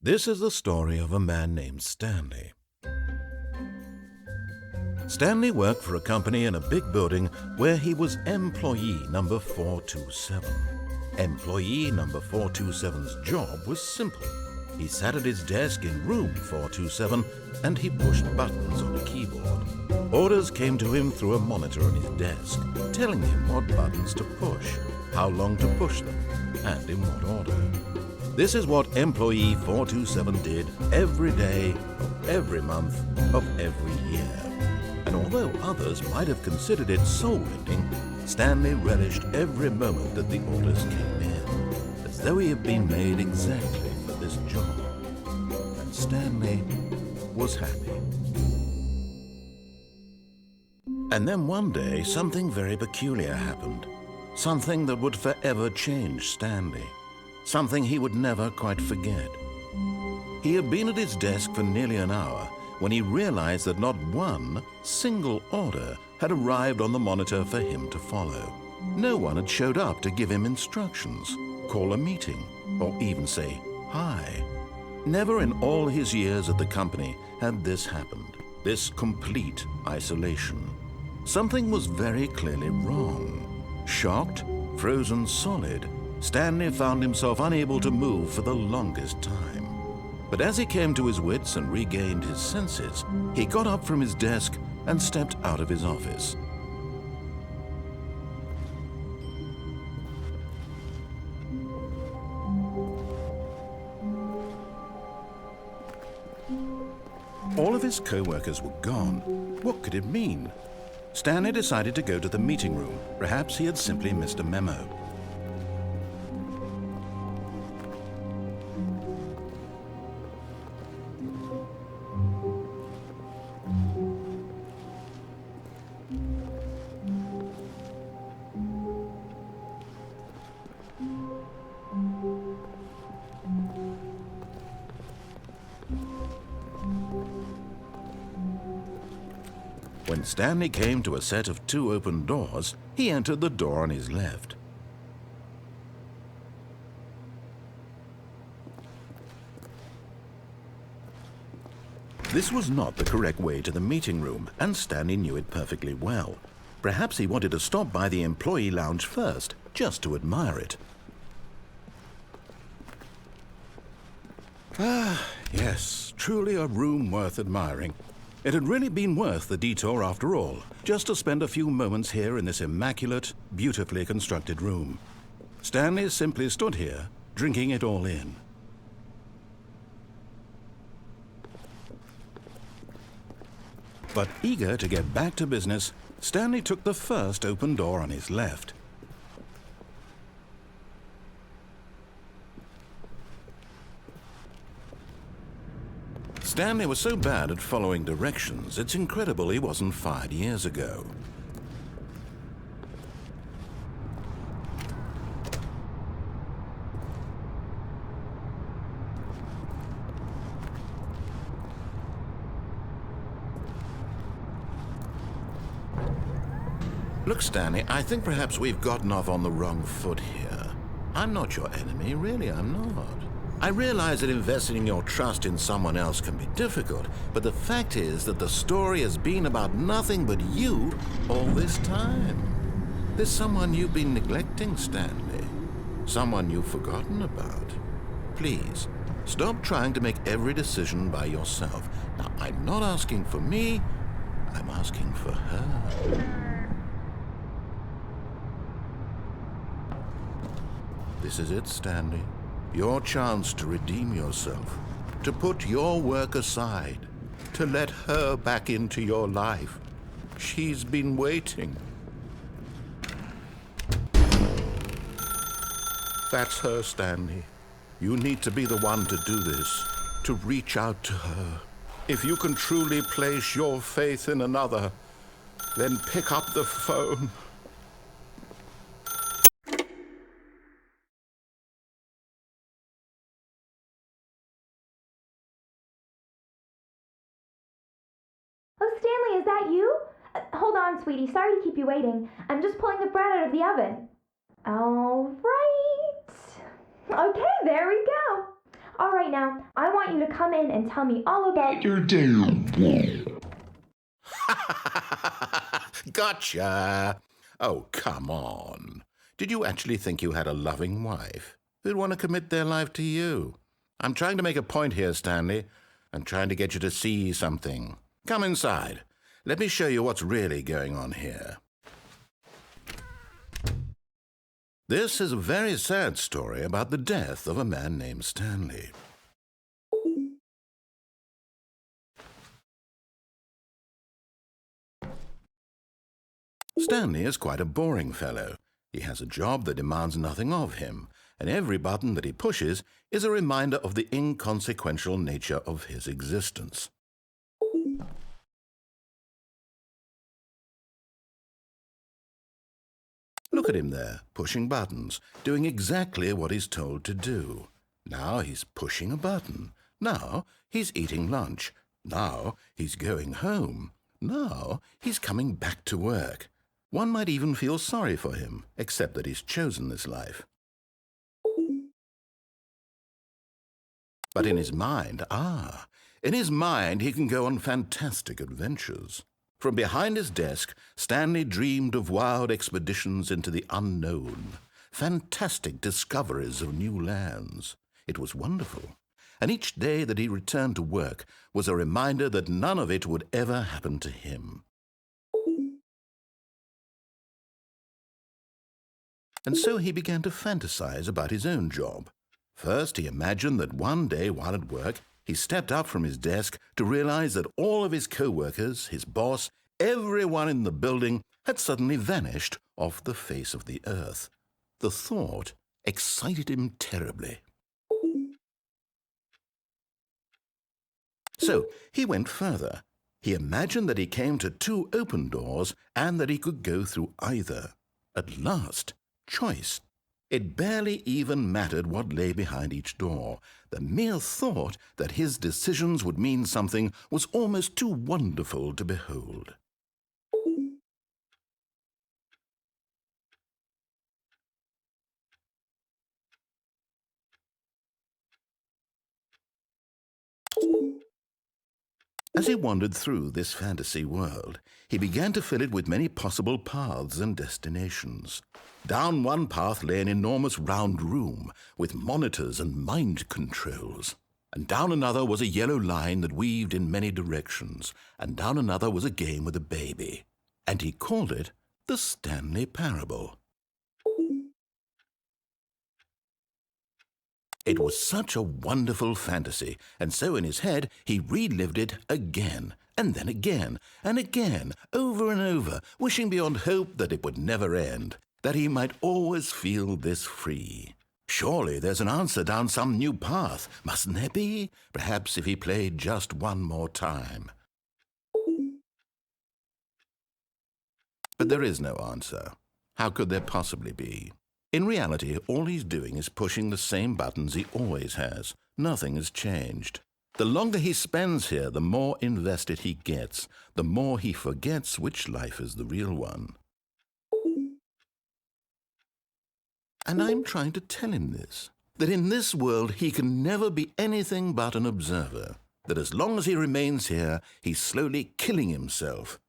This is the story of a man named Stanley. Stanley worked for a company in a big building where he was employee number 427. Employee number 427's job was simple. He sat at his desk in room 427 and he pushed buttons on a keyboard. Orders came to him through a monitor on his desk, telling him what buttons to push, how long to push them, and in what order. This is what employee 427 did every day of every month of every year. And although others might have considered it soul-ending, Stanley relished every moment that the orders came in, as though he had been made exactly for this job. And Stanley was happy. And then one day, something very peculiar happened. Something that would forever change Stanley. Something he would never quite forget. He had been at his desk for nearly an hour when he realized that not one single order had arrived on the monitor for him to follow. No one had showed up to give him instructions, call a meeting, or even say hi. Never in all his years at the company had this happened, this complete isolation. Something was very clearly wrong. Shocked, frozen solid, Stanley found himself unable to move for the longest time. But as he came to his wits and regained his senses, he got up from his desk and stepped out of his office. All of his co-workers were gone. What could it mean? Stanley decided to go to the meeting room. Perhaps he had simply missed a memo. When Stanley came to a set of 2 open doors, he entered the door on his left. This was not the correct way to the meeting room, and Stanley knew it perfectly well. Perhaps he wanted to stop by the employee lounge first, just to admire it. Ah, yes, truly a room worth admiring. It had really been worth the detour after all, just to spend a few moments here in this immaculate, beautifully constructed room. Stanley simply stood here, drinking it all in. But eager to get back to business, Stanley took the first open door on his left. Stanley was so bad at following directions, it's incredible he wasn't fired years ago. Look, Stanley, I think perhaps we've gotten off on the wrong foot here. I'm not your enemy, really, I'm not. I realize that investing your trust in someone else can be difficult, but the fact is that the story has been about nothing but you all this time. There's someone you've been neglecting, Stanley. Someone you've forgotten about. Please, stop trying to make every decision by yourself. Now, I'm not asking for me, I'm asking for her. This is it, Stanley. Your chance to redeem yourself, to put your work aside, to let her back into your life. She's been waiting. That's her, Stanley. You need to be the one to do this, to reach out to her. If you can truly place your faith in another, then pick up the phone. Oh, Stanley, is that you? Hold on, sweetie. Sorry to keep you waiting. I'm just pulling the bread out of the oven. All right. Okay, there we go. All right, now, I want want you to come in and tell me all about your day. Gotcha! Oh, come on. Did you actually think you had a loving wife who'd want to commit their life to you? I'm trying to make a point here, Stanley. I'm trying to get you to see something. Come inside. Let me show you what's really going on here. This is a very sad story about the death of a man named Stanley. Stanley is quite a boring fellow. He has a job that demands nothing of him, and every button that he pushes is a reminder of the inconsequential nature of his existence. Look at him there, pushing buttons, doing exactly what he's told to do. Now he's pushing a button. Now he's eating lunch. Now he's going home. Now he's coming back to work. One might even feel sorry for him, except that he's chosen this life. But in his mind, he can go on fantastic adventures. From behind his desk, Stanley dreamed of wild expeditions into the unknown, fantastic discoveries of new lands. It was wonderful, and each day that he returned to work was a reminder that none of it would ever happen to him. And so he began to fantasize about his own job. First, he imagined that one day while at work, he stepped up from his desk to realize that all of his co-workers, his boss, everyone in the building had suddenly vanished off the face of the earth. The thought excited him terribly. So he went further. He imagined that he came to two open doors and that he could go through either. At last, choice. It barely even mattered what lay behind each door. The mere thought that his decisions would mean something was almost too wonderful to behold. As he wandered through this fantasy world, he began to fill it with many possible paths and destinations. Down one path lay an enormous round room with monitors and mind controls. And down another was a yellow line that weaved in many directions. And down another was a game with a baby. And he called it the Stanley Parable. It was such a wonderful fantasy, and so in his head he relived it again, and then again, and again, over and over, wishing beyond hope that it would never end, that he might always feel this free. Surely there's an answer down some new path, mustn't there be? Perhaps if he played just one more time. But there is no answer. How could there possibly be? In reality, all he's doing is pushing the same buttons he always has. Nothing has changed. The longer he spends here, the more invested he gets, the more he forgets which life is the real one. And I'm trying to tell him this, that in this world he can never be anything but an observer, that as long as he remains here, he's slowly killing himself.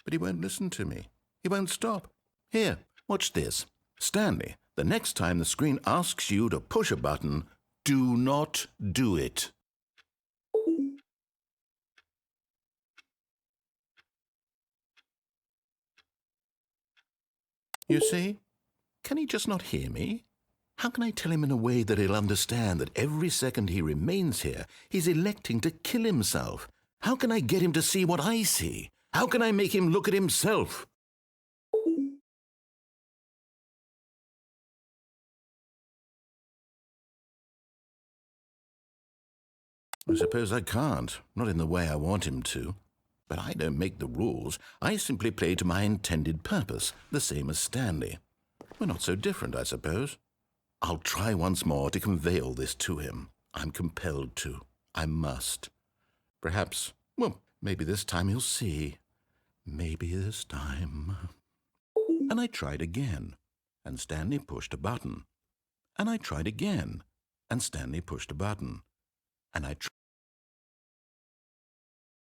But he won't listen to me. He won't stop. Here, watch this. Stanley, the next time the screen asks you to push a button, do not do it. You see? Can he just not hear me? How can I tell him in a way that he'll understand that every second he remains here, he's electing to kill himself? How can I get him to see what I see? How can I make him look at himself? I suppose I can't, not in the way I want him to. But I don't make the rules. I simply play to my intended purpose, the same as Stanley. We're not so different, I suppose. I'll try once more to convey all this to him. I'm compelled to. I must. Perhaps, well, maybe this time he'll see. Maybe this time. And I tried again, and Stanley pushed a button. And I tried again, and Stanley pushed a button. And I tried